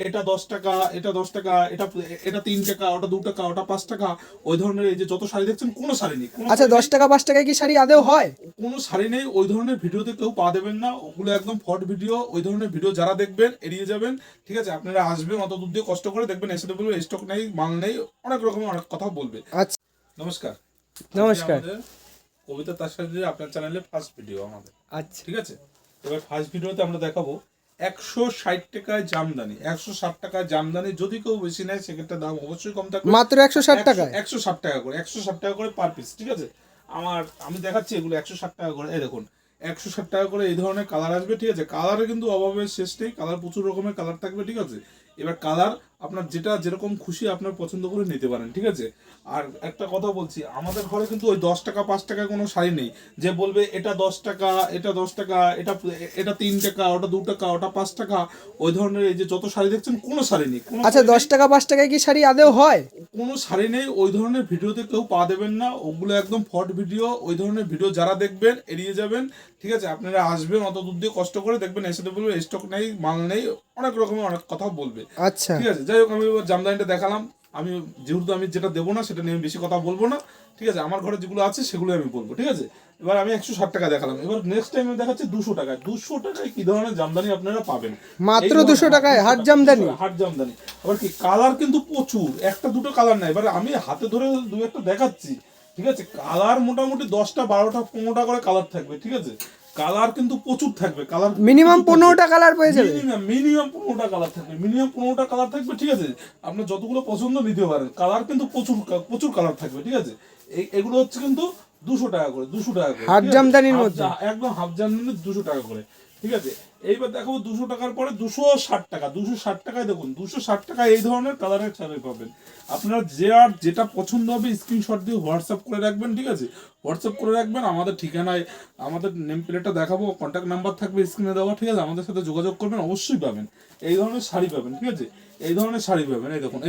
এটা 10 টাকা, এটা 10 টাকা, এটা এটা 3 টাকা, ওটা 2 টাকা, ওটা 5 টাকা, ওই ধরনের এই যে যত শাড়ি দেখছেন কোনো শাড়ি নেই, আচ্ছা 10 টাকা 5 টাকায় কি শাড়ি আদেও হয়? কোনো শাড়ি নেই। ওই ধরনের ভিডিওতে কেউ পা দেবেন না, ওগুলো একদম ফট ভিডিও। ওই ধরনের ভিডিও যারা দেখবেন এড়িয়ে যাবেন, ঠিক আছে? আপনারা আসবেন অত দূর দিয়ে কষ্ট করে, দেখবেন এসে বলবে স্টক নেই, মাল নেই, অনেক রকমের অনেক কথা বলবে। আচ্ছা নমস্কার। নমস্কার। আমাদের কবিতা তার সাথে আপনার চ্যানেলে ফার্স্ট ভিডিও আমাদের, আচ্ছা ঠিক আছে? এবার ফার্স্ট ভিডিওতে আমরা দেখাবো 160 টাকায় জামদানি, 160 টাকায় জামদানি। যদি কেউ বেশি নেয় সেক্ষেত্রে দাম অবশ্যই কম থাকবে। মাত্র 160 টাকায় 160 টাকা করে, 160 টাকা করে পার পিস, ঠিক আছে? আমি দেখাচ্ছি এগুলো 160 টাকা করে। এই দেখুন 160 টাকা করে এই ধরনের কালার আসবে, ঠিক আছে? কালারে কিন্তু অভাবের শেষ নেই, কালার প্রচুর রকমের কালার থাকবে, ঠিক আছে? এবার কালার আপনার যেটা যেরকম খুশি আপনার পছন্দ করে নিতে পারেন, ঠিক আছে? আর একটা কথা বলছি, আমাদের ঘরে কিন্তু ওই 10 টাকা 5 টাকা কোনো শাড়ি নেই যে বলবে এটা 10 টাকা, এটা 10 টাকা, এটা 3 টাকা, ওটা 2 টাকা, ওটা 5 টাকা, ওই ধরনের এই যে যত শাড়ি দেখছেন কোনো শাড়ি নেই। আচ্ছা 10 টাকা 5 টাকায় কি শাড়ি আদেও হয়? কোনো শাড়ি নেই। ওই ধরনের ভিডিওতে কেউ পা দেবেন না, ওগুলো একদম ফট ভিডিও। ওই ধরনের ভিডিও যারা দেখবেন এড়িয়ে যাবেন, ঠিক আছে? আপনারা আসবেন অত দূর দিয়ে কষ্ট করে, দেখবেন এসে বলবে স্টক নেই, মাল নেই, অনেক রকমের অনেক কথা বলবে। আচ্ছা ঠিক আছে, যাই হোক, আমি জামদানিটা দেখালাম। আমি যেহেতু আমি যেটা দেবো না সেটা নিয়ে বেশি কথা বলবো না, ঠিক আছে? আমার ঘরে যেগুলো আছে সেগুলো আমি বলবো, ঠিক আছে? এবার আমি 160 টাকা দেখালাম, এবার নেক্সট টাইম আমি দেখাচ্ছি 200 টাকায়। 200 টাকায় কি ধরনের জামদানি আপনারা পাবেন? মাত্র 200 টাকায় হাট জামদানি। হাট জামদানি। আবার কি কালার কিন্তু প্রচুর, একটা দুটো কালার নাই। এবার আমি হাতে ধরে দু একটা দেখাচ্ছি, ঠিক আছে? কালার মোটামুটি 10টা 12টা 15টা করে কালার থাকবে, ঠিক আছে? কালার কিন্তু প্রচুর থাকবে, কালার মিনিমাম 15টা কালার পেয়ে যাবে। মিনিমাম 15টা কালার থাকবে, মিনিমাম 15টা কালার থাকবে, ঠিক আছে? আপনার যতগুলো পছন্দ নিতে পারেন। কালার কিন্তু প্রচুর প্রচুর কালার থাকবে, ঠিক আছে? এগুলো হচ্ছে কিন্তু 200 টাকা করে, 200 টাকা করে, হাট ঠিক আছে? জামদানির মধ্যে একদম হাফ জামদানি 200 টাকা করে, ঠিক আছে? এইবার দেখাবো 200 টাকার পরে 260 টাকা। 260 টাকায় দেখুন, 260 টাকায় এই ধরনের কালারের শাড়ি পাবেন। আপনার যে আর যেটা পছন্দ হবে স্ক্রিনশট দিয়ে হোয়াটসঅ্যাপ করে রাখবেন, ঠিক আছে? হোয়াটসঅ্যাপ করে রাখবেন আমাদের ঠিকানায়, আমাদের নেম প্লেটটা দেখাবো, কন্ট্যাক্ট নাম্বার থাকবে স্ক্রিনে দেওয়া, ঠিক আছে? আমাদের সাথে যোগাযোগ করবেন, অবশ্যই পাবেন এই ধরনের শাড়ি পাবেন, ঠিক আছে? এই ধরনের শাড়ি পাবেন। এই দেখুন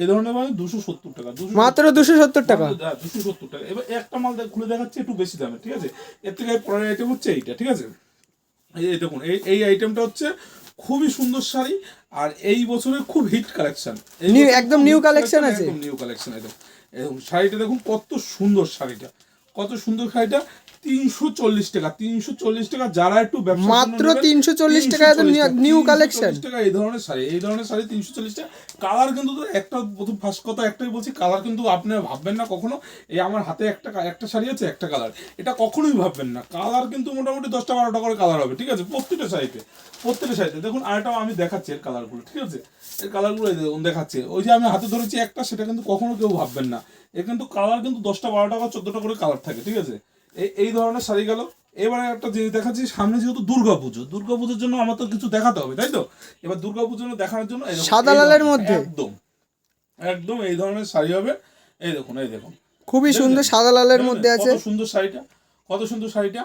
এই ধরনের পাবেন 270 টাকা, মাত্র 270 টাকা। 270 টাকা। এবার একটা মাল খুলে দেখাচ্ছি একটু বেশি দামে, ঠিক আছে? এর থেকে পরের আইটেম হচ্ছে এইটা, ঠিক আছে? এই দেখুন এই আইটেমটা হচ্ছে খুবই সুন্দর শাড়ি, আর এই বছরের খুব হিট কালেকশন, একদম নিউ কালেকশন আছে, একদম নিউ কালেকশন। একদম শাড়িটা দেখুন কত সুন্দর, শাড়িটা কত সুন্দর। শাড়িটা 340 টাকা, 340 টাকা। যারা একটু ব্যবসা মাত্র 340 টাকা, একদম নিউ কালেকশন। এই ধরনের শাড়ি, এই ধরনের শাড়ি 340 টাকা। কালার কিন্তু তো একটা, প্রথম ফার্স্ট কথা একটাই বলছি, কালার কিন্তু আপনি ভাববেন না কখনো এই আমার হাতে একটা শাড়ি আছে একটা কালার, এটা কখনোই ভাববেন না। কালার কিন্তু মোটামুটি 10টা 12টা করে কালার হবে, ঠিক আছে? প্রত্যেকটা শাড়িতে দেখুন। আরেকটা আমি দেখাচ্ছি এর কালারগুলো, ঠিক আছে? এর কালারগুলো দেখাচ্ছে, ওই যে আমি হাতে ধরেছি একটা, সেটা কিন্তু কখনো কেউ ভাববেন না। এর কিন্তু কালার কিন্তু 10টা 12টা বা 14টা করে কালার থাকে, ঠিক আছে? এই ধরনের শাড়ি গেল। এবারে একটা জিনিস দেখাচ্ছি, সামনে যেহেতু দুর্গাপুজোর জন্য আমার তো কিছু দেখাতে হবে, তাই তো? এবার দুর্গাপুজোর দেখানোর জন্য সাদা লালের মধ্যে একদম একদম এই ধরনের শাড়ি হবে। এই দেখুন খুবই সুন্দর সাদা লালের মধ্যে আছে। কত সুন্দর শাড়িটা, কত সুন্দর শাড়িটা।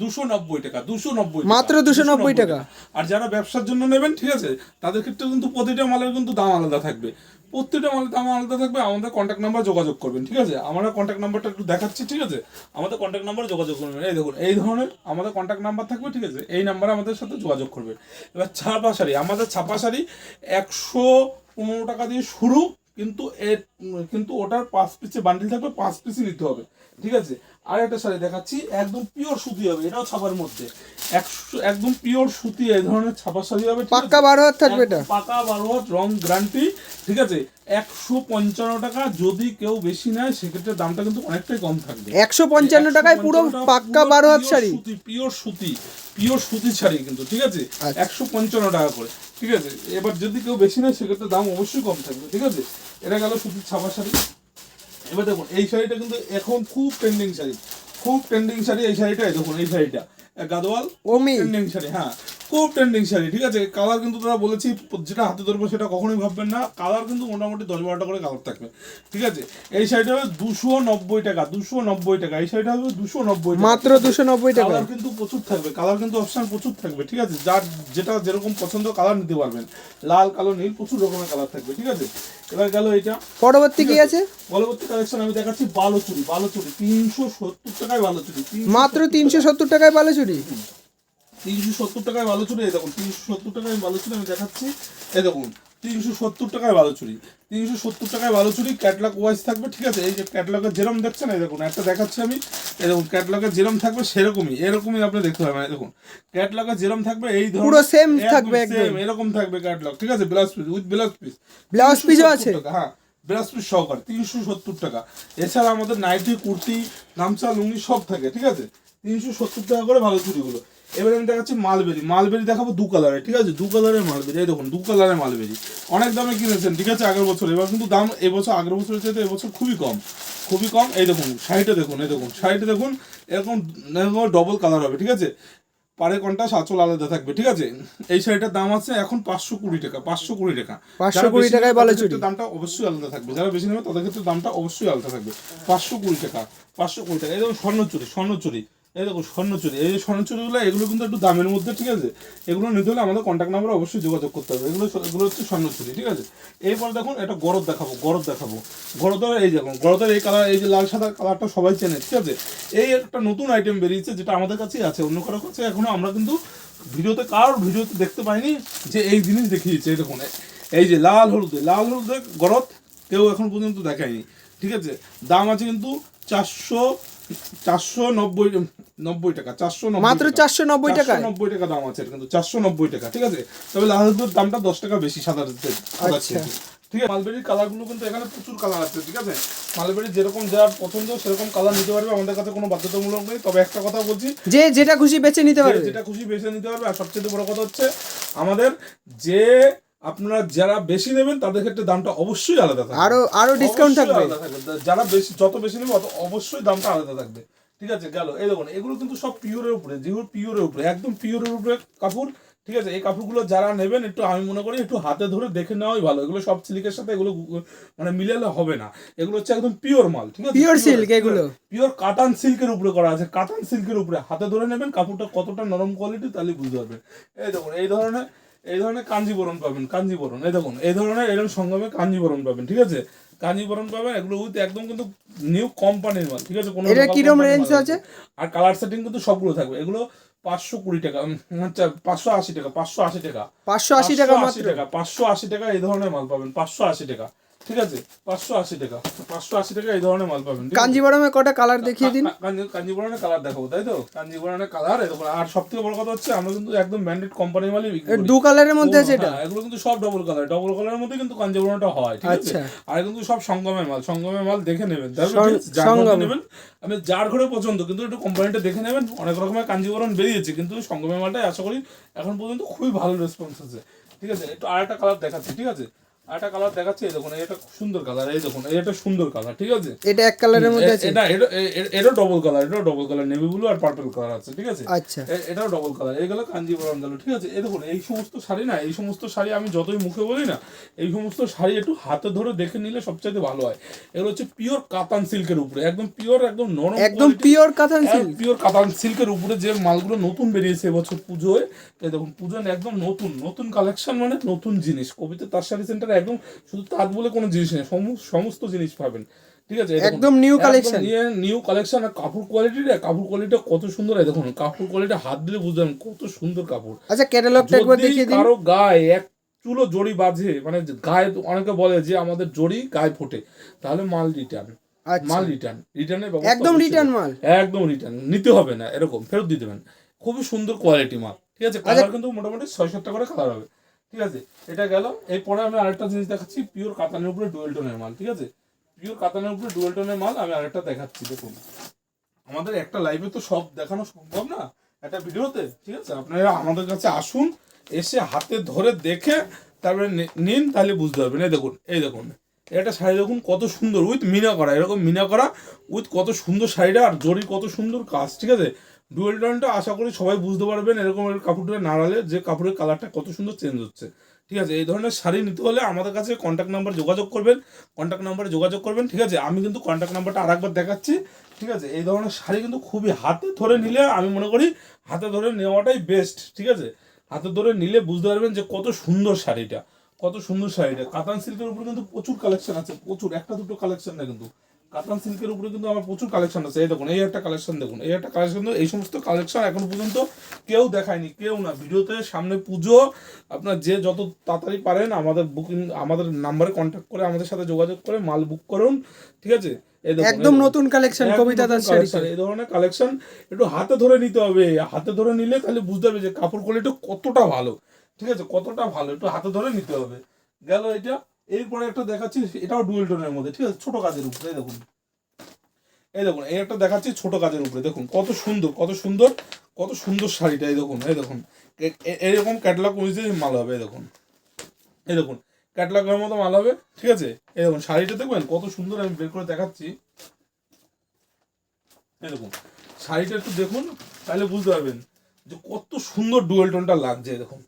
290 টাকা, 290 মাত্র 290 টাকা। আর যারা ব্যবসার জন্য নেবেন, ঠিক আছে, তাদের ক্ষেত্রে কিন্তু প্রতিটা মালের কিন্তু দাম আলাদা থাকবে, প্রত্যেকটা মালের দাম আলাদা থাকবে। আমাদের কন্ট্যাক্ট নাম্বার যোগাযোগ করবেন, ঠিক আছে? আমরা কন্ট্যাক্ট নাম্বারটা একটু দেখাচ্ছি, ঠিক আছে? আমাদের কন্ট্যাক্ট নাম্বার যোগাযোগ করবেন। এই দেখুন এই ধরনের আমাদের কন্ট্যাক্ট নাম্বার থাকবে, ঠিক আছে? এই নাম্বারে আমাদের সাথে যোগাযোগ করবেন। এবার ছাপা শাড়ি, আমাদের ছাপা শাড়ি 115 টাকা দিয়ে শুরু, কিন্তু ওটার 5 পিসে বান্ডিল থাকবে, 5 পিসই নিতে হবে, ঠিক আছে? আর একটা শাড়ি দেখাচ্ছি, একদম পিওর সুতি হবে, এটাও ছাপার মধ্যে, একদম পিওর সুতি। এই ধরনের ছাপা শাড়ি হবে, পাক্কা 12 হাত থাকবে, এটা পাকা 12 হাত, রং গ্যারান্টি, ঠিক আছে? 155 টাকা। যদি কেউ বেশি নেয় সেক্ষেত্রে দামটা কিন্তু অনেকটাই কম থাকবে। 155 টাকায় পুরো পাক্কা 12 হাত শাড়ি, পিওর সুতি শাড়ি কিন্তু, ঠিক আছে? 155 টাকা করে, ঠিক আছে? এবার যদি কেউ বেশি নেয় সেক্ষেত্রে দাম অবশ্যই কম থাকবে, ঠিক আছে? এটা গেল সুতির ছাপা শাড়ি। এবার দেখুন এই শাড়িটা কিন্তু এখন খুব ট্রেন্ডিং শাড়ি, এই শাড়িটা। দেখুন এই শাড়িটা গাদোয়াল ট্রেন্ডিং শাড়ি, হ্যাঁ খুব ট্রেন্ডিং শাড়ি, ঠিক আছে? কালার কিন্তু তারা বলেছি, যেটা হাতে ধরবো সেটা কখনোই ভাববেন না, কালার কিন্তু মোটামুটি 10-12টা করে কালার থাকবে, ঠিক আছে? এই শাড়িটা হবে 290 টাকা, 290 টাকা। এই শাড়িটা হবে 290 টাকা, মাত্র 290 টাকা। কালার কিন্তু প্রচুর থাকবে, কালার কিন্তু অপশন প্রচুর থাকবে, ঠিক আছে? যার যেটা যেরকম পছন্দ কালার নিতে পারবেন, লাল কালো নীল প্রচুর রকমের কালার থাকবে, ঠিক আছে? এবার গেল এটা। পরবর্তী কি আছে? পরবর্তী কালেকশন আমি দেখাচ্ছি বালুচুরি 370 টাকায় বালুচুরি, মাত্র 370 টাকায় বালুচুরি। 370 টাকায় বালুচুরি। এই দেখুন 370 টাকায় বালুচুরি আমি দেখাচ্ছি। এই দেখুন 370 টাকায় বালুচুরি, 370 টাকায় বালুচুরি ক্যাটলগ ওয়াইজ থাকবে, ঠিক আছে। এই যে ক্যাটলগের যেরকম দেখছেন, এই দেখুন একটা দেখাচ্ছি আমি, এই দেখুন ক্যাটলগের যেরকম থাকবে সেরকমই এরকমই আপনি দেখতে পাবেন। এই দেখুন ক্যাটলগের যেরকম থাকবে এই ধরনের পুরো সেম থাকবে একদম। সেম এরকম থাকবে ক্যাটলগ, ঠিক আছে। Blouse piece with blouse piece, blouse পিসও আছে। হ্যাঁ ব্লাউজ পিস সহকারে 370 টাকা। এছাড়া আমাদের নাইটি, কুর্তি, গামছা, লুঙ্গি সব থাকে, ঠিক আছে। 370 টাকা করে ভালো চুরিগুলো। এবারে আমি দেখাচ্ছি মালবেরি। মালবেরি দেখাবো দু কালারে, ঠিক আছে। দু কালারের মালবেরি, এই দেখুন দু কালারের মালবেরি। অনেক দামে কিনেছেন, ঠিক আছে, আগের বছর। এবার কিন্তু দাম এবছর আগের বছরের চাইতে এবছর খুবই কম, খুবই কম। এই দেখুন শাড়িটা দেখুন, এই দেখুন শাড়িটা দেখুন, এরকম ডবল কালার হবে, ঠিক আছে। পাড়ে কন্টাস আঁচল আলাদা থাকবে, ঠিক আছে। এই শাড়িটার দাম আছে এখন 520 টাকা, 520 টাকা। 520 টাকায় বালুচুরি। দামটা অবশ্যই আলাদা থাকবে, যারা বেশি নেবে তাদের ক্ষেত্রে দামটা অবশ্যই আলাদা থাকবে। 520 টাকা, 520 টাকা। এই দেখুন স্বর্ণচুরি, স্বর্ণচুরি, এই দেখুন স্বর্ণচুরি। এই যে স্বর্ণচুরিগুলো এগুলো কিন্তু একটু দামের মধ্যে, ঠিক আছে। এগুলো নিতে হলে আমাদের কন্ট্যাক্ট নাম্বারে অবশ্যই যোগাযোগ করতে হবে। এগুলো হচ্ছে স্বর্ণচুরি, ঠিক আছে। এরপর দেখুন এটা গরদ দেখাবো, গরদ দেখাবো। গরদের এই দেখুন, গরদের এই কালার, এই যে লাল সাদা কালারটা সবাই চেনে, ঠিক আছে। এই একটা নতুন আইটেম বেরিয়েছে যেটা আমাদের কাছেই আছে, অন্য কারো কাছে এখনো আমরা কিন্তু কারোর ভিডিওতে দেখতে পাইনি যে এই জিনিস দেখিয়েছে। এই দেখুন এই যে লাল হলুদে গরদ কেউ এখন পর্যন্ত দেখায়নি, ঠিক আছে। দাম আছে কিন্তু 490 টাকা, 490 মাত্র 490 টাকায় 490 টাকা দাম আছে কিন্তু, 490 টাকা, ঠিক আছে। তবে লাল হলুদের দামটা 10 টাকা বেশি সাদা আচ্ছা। ঠিক আছে। মালবেরির কালারগুলো কিন্তু এখানে প্রচুর কালার আছে, ঠিক আছে। মালবেরির যেরকম যার পছন্দ সেরকম কালার নিতে পারবে, আমাদের কাছে কোনো বাধ্যতামূলক নেই। তবে একটা কথা বলছি, যে যেটা খুশি বেছে নিতে পারবে। যেটা খুশি বেছে নিতে পারবে। আর সবচেয়ে বড় কথা হচ্ছে আমাদের যে আপনারা যারা বেশি নেবেন তাদের ক্ষেত্রে দামটা অবশ্যই আলাদা থাকবে, আরো ডিসকাউন্ট অবশ্যই থাকবে। আলাদা থাকবে। যারা বেশি যত বেশি নেবে অত অবশ্যই দামটা আলাদা থাকবে, ঠিক আছে। গেল এই দেখুন এগুলো কিন্তু সব পিওরের উপরে, যেগুলো পিওরের উপরে, একদম পিওরের উপরে কাপড়, ঠিক আছে। এই কাপড়গুলো যারা নেবেন একটু আমি মনে করি একটু হাতে ধরে দেখে নেওয়াই ভালো। এগুলো সব সিল্কের সাথে এগুলো মানে মিলালে হবে না। এগুলো হচ্ছে একদম পিওর মাল, ঠিক আছে। পিওর সিল্ক এগুলো। পিওর কাতান সিল্কের উপরে করা আছে, কাতান সিল্কের উপরে হাতে ধরে নেবেন কাপড়টা কতটা নরম কোয়ালিটি তাহলে বুঝতে পারবেন। এই দেখুন এই ধরনের কাঞ্জিবরণ পাবেন, কাঞ্জিবরণ। এই দেখুন এই ধরনের এরকম সঙ্গমে কাঞ্জিবরণ পাবেন, ঠিক আছে। কাঞ্জিবরণ পাবেন, এগুলো উইথ একদম কিন্তু নিউ কোম্পানির মাল, ঠিক আছে। কোনো এটা কিরকম রেঞ্জ আছে? আর কালার সেটিং কিন্তু সবগুলো থাকবে। এগুলো 520 টাকা, আচ্ছা 580 টাকা, 580 টাকা, 580 টাকা মাত্র। 580 টাকা এই ধরনের মাল পাবেন, 580 টাকা, ঠিক আছে। 580 টাকা, 580 টাকা এই ধরনের মাল পাবেন। কাঞ্জিবরমে কটা কালার দেখিয়ে দিন। কাঞ্জিবরণের কালার দেখাবো, তাই তো। কাঞ্জিবরণের কালার এরকম। আর সব থেকে বড় কথা হচ্ছে আমরা কিন্তু একদম ব্র্যান্ডেড কোম্পানির মালই বিক্রি করি। দু কালারের মধ্যে আছে এটা। এগুলো কিন্তু সব ডবল কালারের মধ্যে কিন্তু কাঞ্জিবরণটা হয়, ঠিক আছে। আর কিন্তু সব সঙ্গমের মাল দেখে নেবেন, তারপর নেবেন। আমি যার ঘরে পছন্দ কিন্তু একটু কোম্পানিটা দেখে নেবেন। অনেক রকমের কাঞ্জিবরণ বেরিয়েছে কিন্তু সঙ্গমের মালটাই আশা করি এখন পর্যন্ত খুবই ভালো রেসপন্স আছে, ঠিক আছে। একটু আরেকটা কালার দেখাচ্ছি, ঠিক আছে। আরেকটা কালার দেখাচ্ছি, এই দেখুন এটা খুব সুন্দর কালার, এই দেখুন এটা সুন্দর কালার, ঠিক আছে। এটা এক কালারের মধ্যে আছে। এটা ডবল কালার, নেভি ব্লু আর পার্পল কালার আছে, ঠিক আছে। আচ্ছা, এটাও ডবল কালার। এই গেলো কাঞ্জিবরম গেল, ঠিক আছে। এই দেখুন এই সমস্ত শাড়ি না, এই সমস্ত শাড়ি আমি যতই মুখে বলি না, এই সমস্ত শাড়ি একটু হাতে ধরে দেখে নিলে সবচাইতে ভালো হয়। এগুলো হচ্ছে পিওর কাতান সিল্কের উপরে, একদম পিওর, একদম নরম, একদম পিওর কাতান সিল্ক। পিওর কাতান সিল্কের উপরে যে মালগুলো নতুন বেরিয়েছে এবছর পুজোয়। এই দেখুন পুজোয় একদম নতুন কালেকশন, মানে নতুন জিনিস। কবিতা তার শাড়ি সেন্টারে একদম শুধু তাঁত বলে কোনো জিনিস নেই, সমস্ত জিনিস পাবেন, ঠিক আছে। একদম নিউ কালেকশন, নিউ কালেকশন। আর কাপড় কোয়ালিটিটা কত সুন্দর। এই দেখুন কাপড় কোয়ালিটি হাত দিলে বুঝবেন কত সুন্দর কাপড়। আচ্ছা ক্যাটালগটা একবার দেখিয়ে দিন। কারো গায়ে এক চুলো জড়ি বাজে, মানে গায়ে অনেকে বলে যে আমাদের জড়ি গায়ে ফোটে, তাহলে মাল রিটার্ন, মাল রিটার্নের ব্যবস্থা একদম রিটার্ন মাল, একদম রিটার্ন নিতে হবে না, এরকম ফেরত দিয়ে দেবেন। খুবই সুন্দর কোয়ালিটি মাল, ঠিক আছে। কালার কিন্তু মোটামুটি 6-7টা করে কালার হবে, ঠিক আছে। এটা গেল। এরপরে আমি আরেকটা জিনিস দেখাচ্ছি, পিওর কাতানের উপরে ডুয়েল টোনের মাল, ঠিক আছে। পিওর কাতানের উপরে ডুয়েল টোনের মাল আমি আরেকটা দেখাচ্ছি। দেখুন আমাদের একটা লাইভে তো সব দেখানো সম্ভব না, একটা ভিডিওতে, ঠিক আছে। আপনারা আমাদের কাছে আসুন, এসে হাতে ধরে দেখে তারপরে নিন, তাহলে বুঝতে পারবেন। এই দেখুন এটা শাড়ি দেখুন কত সুন্দর, উইথ মিনা করা, এরকম মিনা করা উইথ কত সুন্দর শাড়িটা, আর জরির কত সুন্দর কাজ, ঠিক আছে। ডুয়েল টোনটা আশা করি সবাই বুঝতে পারবেন, এরকম কাপড়টা নাড়ালে যে কাপড়ের কালারটা কত সুন্দর চেঞ্জ হচ্ছে, ঠিক আছে। এই ধরনের শাড়ি নিতে হলে আমাদের কাছে কন্ট্যাক্ট নাম্বার যোগাযোগ করবেন, ঠিক আছে। আমি কিন্তু কন্ট্যাক্ট নাম্বারটা আরেকবার দেখাচ্ছি, ঠিক আছে। এই ধরনের শাড়ি কিন্তু খুবই হাতে ধরে নিলে, আমি মনে করি হাতে ধরে নেওয়াটাই বেস্ট, ঠিক আছে। হাতে ধরে নিলে বুঝতে পারবেন যে কত সুন্দর শাড়িটা, কাতান সিল্কের উপরে কিন্তু প্রচুর কালেকশন আছে, প্রচুর, একটা দুটো কালেকশন না কিন্তু, কাতান সিল্কের উপরে কিন্তু আমার প্রচুর কালেকশন আছে। এই দেখুন, এই একটা কালেকশন দেখুন, এই একটা কালেকশন, এই সমস্ত কালেকশন এখন পর্যন্ত কেউ দেখায়নি, কেউ না। ভিডিওতে সামনে পুজো, আপনার যে যত তাড়াতাড়ি পারেন আমাদের বুকিং, আমাদের নাম্বারে কন্ট্যাক্ট করে আমাদের সাথে যোগাযোগ করে মাল বুক করুন, ঠিক আছে? এই দেখুন, একদম নতুন কালেকশন কবিতা দাস শাড়ি। এই ধরনের কালেকশন একটু হাতে ধরে নিতে হবে, হাতে ধরে নিলে তাহলে বুঝতে হবে যে কাপড় কোয়ালিটি কতটা ভালো, ঠিক আছে? কতটা ভালো একটু হাতে ধরে নিতে হবে। গেল এটা। এরপরে একটা দেখাচ্ছি, এটাও ডুয়েল টোনের মধ্যে, ঠিক আছে? ছোট কাজের উপরে। এই দেখুন, এই দেখুন, এই একটা দেখাচ্ছি ছোট কাজের উপরে। দেখুন কত সুন্দর, কত সুন্দর, কত সুন্দর শাড়িটা। এই দেখুন, এই দেখুন, এরকম ক্যাটালগ অনুযায়ী মাল হবে। এই দেখুন, এই দেখুন, ক্যাটালগের মতো মাল হবে, ঠিক আছে? এই দেখুন শাড়িটা দেখবেন কত সুন্দর, আমি বের করে দেখাচ্ছি। এই দেখুন শাড়িটা একটু দেখুন, তাহলে বুঝতে পারবেন যে কত সুন্দর ডুয়েল টোনটা লাগছে। দেখুন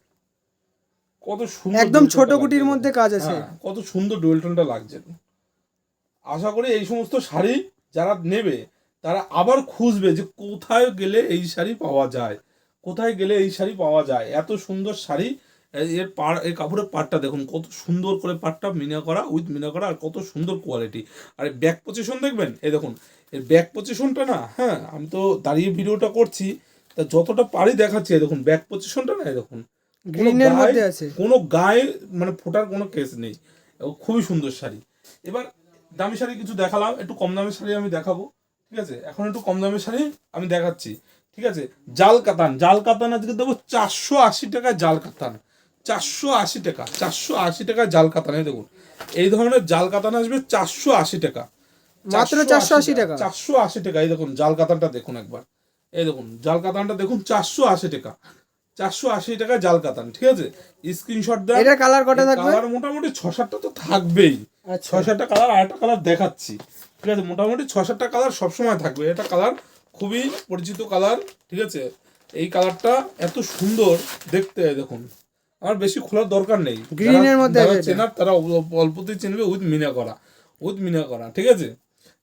কত সুন্দর, একদম dual ছোট টোনটা কুটির লাগছে। মধ্যে কাজ আছে। হ্যাঁ, কত সুন্দর ডুয়েল টোনটা লাগছে। আশা করি এই সমস্ত শাড়ি যারা নেবে তারা আবার খুঁজবে যে কোথায় গেলে এই শাড়ি পাওয়া যায়, কোথায় গেলে এই শাড়ি পাওয়া যায়। এত সুন্দর শাড়ি। এর এই কাপড়ের পাটটা দেখুন কত সুন্দর করে, পাটটা মিনা করা, উইথ মিনা করা, আর কত সুন্দর কোয়ালিটি। আর ব্যাক পজিশন দেখবেন, এই দেখুন এর ব্যাক পজিশনটা না, হ্যাঁ আমি তো দাঁড়িয়ে ভিডিওটা করছি, তা যতটা পারি দেখাচ্ছি। এই দেখুন ব্যাক পজিশনটা না, এই দেখুন গ্রিনের মধ্যে আছে, কোনো গায়ে মানে ফোটার কোনো কেস নেই। খুবই সুন্দর শাড়ি। এবার দামি শাড়ি কিছু দেখালাম, একটু কম দামের শাড়ি আমি দেখাবো, ঠিক আছে? এখন একটু কম দামের শাড়ি আমি দেখাচ্ছি, ঠিক আছে? জাল কাতান, জাল কাতান আজকে দেবো 480 টাকায়। জাল কাতান 480 টাকা, 480 টাকায় জাল কাতান। এই দেখুন এই ধরনের জাল কাতান আসবে 480 টাকা, মাত্র 480 টাকা। 480 টাকা। এই দেখুন জাল কাতানটা দেখুন একবার, এই দেখুন জাল কাতানটা দেখুন, 480 টাকা, 480 টাকা জাল কাতান, ঠিক আছে? স্ক্রিনশট দেন। এটা কালার কটা থাকবে? কালার মোটামুটি 6-7টা তো থাকবেই। আচ্ছা, 6-7টা কালার, আরেকটা কালার দেখাচ্ছি, ঠিক আছে? মোটামুটি 6-7টা কালার সবসময় থাকবে। এটা কালার খুবই পরিচিত কালার, ঠিক আছে? এই কালারটা এত সুন্দর দেখতে। দেখুন আমার বেশি খোলার দরকার নেই, গ্রিনের মধ্যে আছে এটা। চেনার তারা অল্পতেই চিনবে, উইথ মিনা করা, উইথ মিনা করা, ঠিক আছে?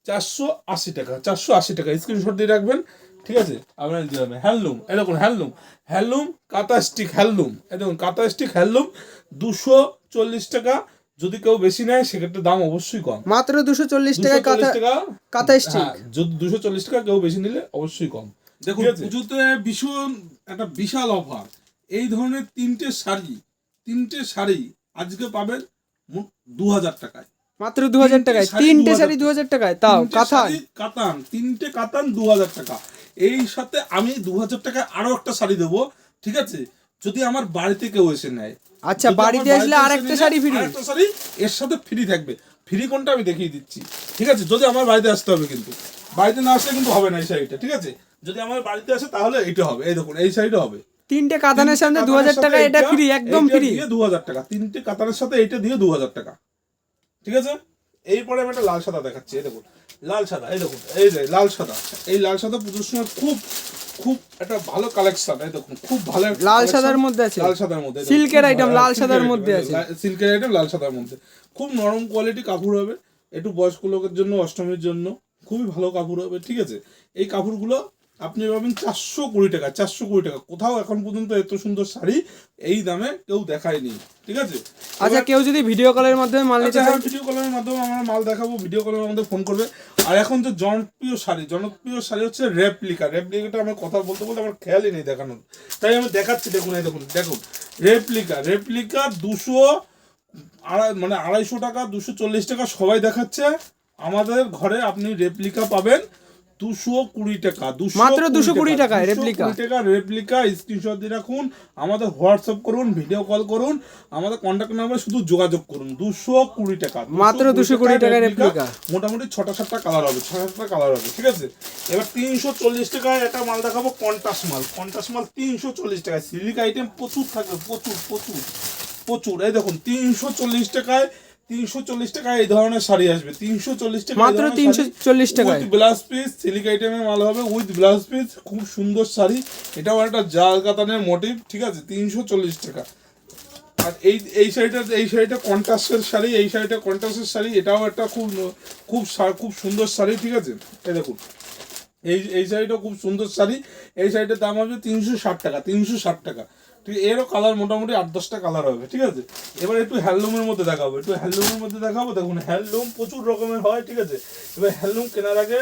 480 টাকা, 480 টাকা। স্ক্রিনশট দিয়ে রাখবেন, ঠিক আছে? আপনার দিয়ে যাবে। হ্যান্ডলুম, এই দেখুন হ্যান্ডলুম, হ্যান্ডলুম কাঁথা স্টিক হ্যান্ডলুম, এই দেখুন কাঁথা স্টিক হ্যান্ডলুম 240 টাকা। যদি কেউ বেশি নেয় সেক্ষেত্রে দাম অবশ্যই কম, মাত্র 240 টাকায় 240 টাকা কাঁথা স্টিক। হ্যাঁ, যদি 240 টাকা কেউ বেশি নিলে অবশ্যই কম। দেখুন পুজোতে ভীষণ একটা বিশাল অফার। এই ধরনের তিনটে শাড়ি আজকে পাবেন 2000 টাকায়। মাত্র 2000 টাকায় তিনটে শাড়ি, 2000 টাকায়, তাও কাঁথা কাতান, তিনটে কাতান 2000 টাকা। এই সাথে আমি 2000 টাকায় আরো একটা শাড়ি দেবো, ঠিক আছে? যদি আমার বাড়িতে কেউ এসে নেয়। আচ্ছা, যদি বাড়িতে আমার আসলে বাড়িতে আরেকটা এসে শাড়ি নেয়, ফ্রি। আরেকটা শাড়ি এর সাথে ফ্রি থাকবে। ফ্রি কোনটা আমি দেখিয়ে দিচ্ছি, ঠিক আছে? যদি আমার বাড়িতে আসতে হবে, কিন্তু বাড়িতে না আসলে কিন্তু হবে না এই শাড়িটা, ঠিক আছে? যদি আমার বাড়িতে আসে তাহলে এইটা হবে। এই দেখুন এই শাড়িটা হবে তিনটে কাতানের সামনে 2000 টাকা, এটা ফ্রি, একদম ফ্রি। 2000 টাকা, তিনটে কাতানের সাথে এইটা দিয়ে 2000 টাকা, ঠিক আছে? এরপরে আমি একটা লাল সাদা দেখাচ্ছি। এই দেখুন লাল সাদা, এই দেখুন এই যে লাল সাদা, এই লাল সাদা পুজোর সময় খুব খুব একটা ভালো কালেকশন। এই দেখুন খুব ভালো লাল সাদার মধ্যে আছে, লাল সাদার মধ্যে সিল্কের আইটেম, লাল সাদার মধ্যে আছে, সিল্কের আইটেম লাল সাদার মধ্যে। খুব নরম কোয়ালিটি কাপড় হবে, একটু বয়স্ক লোকের জন্য, অষ্টমীর জন্য খুবই ভালো কাপড় হবে, ঠিক আছে? এই কাপড়গুলো আপনি পাবেন 420 টাকা, 420 টাকা। কোথাও এখন পর্যন্ত এত সুন্দর শাড়ি এই দামে কেউ দেখায়নি, ঠিক আছে? আচ্ছা, কেউ যদি ভিডিও কলের মাধ্যমে মাল নিতে চায়, ভিডিও কলের মাধ্যমে আমরা মাল দেখাবো, ভিডিও কলের মধ্যে ফোন করবে। আর এখন যে জনপ্রিয় শাড়ি হচ্ছে রেপ্লিকা। রেপ্লিকাটা আমার কথা বলতে বলতে আমার খেয়ালই নেই দেখানোর, তাই আমি দেখাচ্ছি। দেখুন এই দেখুন, দেখুন রেপ্লিকা 250 টাকা, 240 টাকা সবাই দেখাচ্ছে। আমাদের ঘরে আপনি রেপ্লিকা পাবেন 220 টাকা, মাত্র 220 টাকায় রেপ্লিকা। রেপ্লিকা স্ক্রিনশট দিয়ে রাখুন, আমাদের হোয়াটসঅ্যাপ করুন, ভিডিও কল করুন, আমাদের কন্ট্যাক্ট নাম্বারে শুধু যোগাযোগ করুন। 220 টাকা, মাত্র 220 টাকায় রেপ্লিকা। মোটামুটি 6-7টা কালার হবে, 6-7টা কালার হবে, ঠিক আছে? এবার 340 টাকায় একটা মাল দেখাবো, কন্টাস মাল 340 টাকায়। সিল্ক আইটেম প্রচুর থাকবে, প্রচুর প্রচুর প্রচুর। এই দেখুন 340 টাকায়, 340 টাকায় এই ধরনের শাড়ি আসবে, 340 টাকা, মাত্র 340 টাকায়। ব্লাউজ পিস সিল্ক আইটেমের মাল হবে, উইথ ব্লাউজ পিস, খুব সুন্দর শাড়ি। এটাও একটা জাল কাতানের মোটিভ, ঠিক আছে? 340 টাকা। আর এই শাড়িটা কন্ট্রাস্টের শাড়ি, এই শাড়িটা কন্ট্রাস্টের শাড়ি, এটাও একটা খুব সুন্দর শাড়ি, ঠিক আছে? এই দেখুন এই শাড়িটা খুব সুন্দর শাড়ি। এই শাড়িটার দাম হবে 360 টাকা, 360 টাকা, ঠিক এরও কালার মোটামুটি 8-10টা কালার হবে, ঠিক আছে। এবার একটু হ্যান্ডলুমের মধ্যে দেখাবো, দেখুন হ্যান্ডলুম প্রচুর রকমের হয়, ঠিক আছে। এবার হ্যান্ডলুম কেনার আগে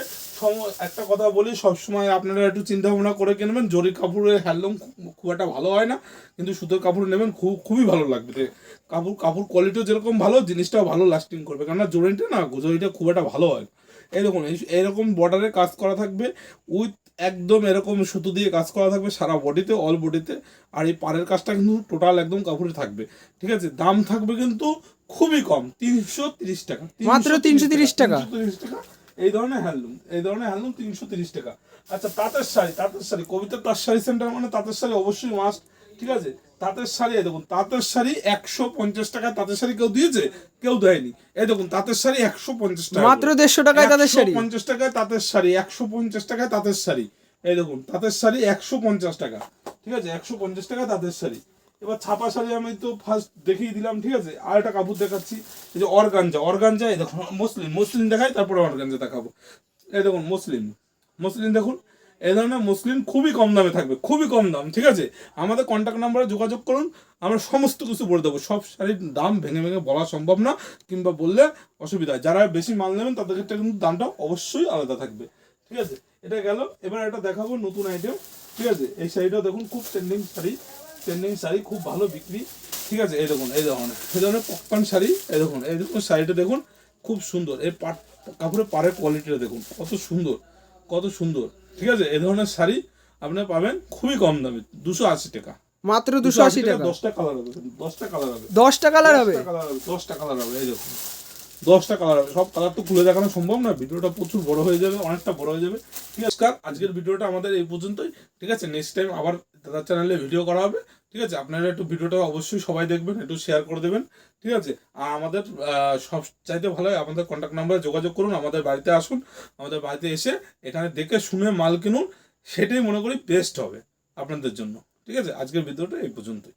একটা কথা বলি, সবসময় আপনারা একটু চিন্তা ভাবনা করে কিনবেন। জরি কাপড়ের হ্যান্ডলুম খুব একটা ভালো হয় না, কিন্তু সুতোর কাপড় নেবেন খুবই ভালো লাগবে। কাপড় কোয়ালিটিও যেরকম ভালো, জিনিসটাও ভালো লাস্টিং করবে, কেননা জরিটা খুব একটা ভালো হয়। এই দেখুন এরকম বর্ডারে কাজ করা থাকবে, উইথ একদম এরকম সুতো দিয়ে কাজ করা থাকবে সারা বডিতে, অল বডিতে। আর এই পাড়ের কাজটা কিন্তু টোটাল একদম কাপড়ে থাকবে, ঠিক আছে। দাম থাকবে কিন্তু খুবই কম, 330 টাকা, মাত্র 330 টাকা। 330 টাকা এই ধরনের হ্যান্ডলুম 330 টাকা। আচ্ছা তাঁতের শাড়ি কবিতা তাঁত শাড়ি সেন্টার মানে তাঁতের শাড়ি অবশ্যই মাস্ট, ঠিক আছে। তাঁতের শাড়ি এই দেখুন, তাঁতের শাড়ি 150 টাকা। তাঁতের শাড়ি কেউ দিয়েছে? কেউ দেয়নি। এই দেখুন তাঁতের শাড়ি 150 টাকা, মাত্র 150 টাকায় তাঁতের শাড়ি। 150 টাকায় তাঁতের শাড়ি, 150 টাকায় তাঁতের শাড়ি। এই দেখুন তাঁতের শাড়ি 150 টাকা, ঠিক আছে, 150 টাকা তাঁতের শাড়ি। এবার ছাপা শাড়ি আমি তো ফার্স্ট দেখিয়ে দিলাম, ঠিক আছে। আর একটা কাপড় দেখাচ্ছি, এই যে অর্গানজা। এই দেখুন মসলিন দেখাই, তারপরে অর্গানজা দেখাবো। এই দেখুন মসলিন দেখুন, এই ধরনের মসলিন খুবই কম দামে থাকবে, খুবই কম দাম, ঠিক আছে। আমাদের কন্ট্যাক্ট নাম্বারে যোগাযোগ করুন, আমরা সমস্ত কিছু বলে দেবো। সব শাড়ির দাম ভেঙে বলা সম্ভব না, কিংবা বললে অসুবিধা হয়। যারা বেশি মাল নেবেন তাদের ক্ষেত্রে কিন্তু দামটা অবশ্যই আলাদা থাকবে, ঠিক আছে। এটা গেল। এবার এটা দেখাবো নতুন আইটেম, ঠিক আছে। এই শাড়িটাও দেখুন খুব ট্রেন্ডিং শাড়ি, খুব ভালো বিক্রি, ঠিক আছে। এই ধরনের পকপান শাড়ি, এই দেখুন শাড়িটা দেখুন খুব সুন্দর। এই কাপড়ের পাড়ের কোয়ালিটিটা দেখুন কত সুন্দর, ঠিক আছে। এই ধরনের শাড়ি আপনি পাবেন খুবই কম দামে, 280 টাকা, মাত্র 280 টাকা। 10টা কালার হবে, 10টা কালার হবে, 10টা কালার হবে। 10টা কালার হবে। এই দেখুন 10টা কালার হবে। সব কালার তো খুলে দেখানো সম্ভব না, ভিডিওটা প্রচুর বড় হয়ে যাবে, অনেকটা বড় হয়ে যাবে, ঠিক আছে। আজকের ভিডিওটা আমাদের এই পর্যন্তই, ঠিক আছে। নেক্সট টাইম আবার দাদার চ্যানেলে ভিডিও করা হবে, ঠিক আছে। আপনারা একটু ভিডিওটা অবশ্যই সবাই দেখবেন, একটু শেয়ার করে দেবেন, ঠিক আছে। আর আমাদের সব চাইতে ভালো হয় আমাদের কন্ট্যাক্ট নাম্বারে যোগাযোগ করুন, আমাদের বাড়িতে আসুন, আমাদের বাড়িতে এসে এখানে দেখে শুনে মাল কিনুন, সেটাই মনে করি বেস্ট হবে আপনাদের জন্য, ঠিক আছে। আজকের ভিডিওটা এই পর্যন্তই।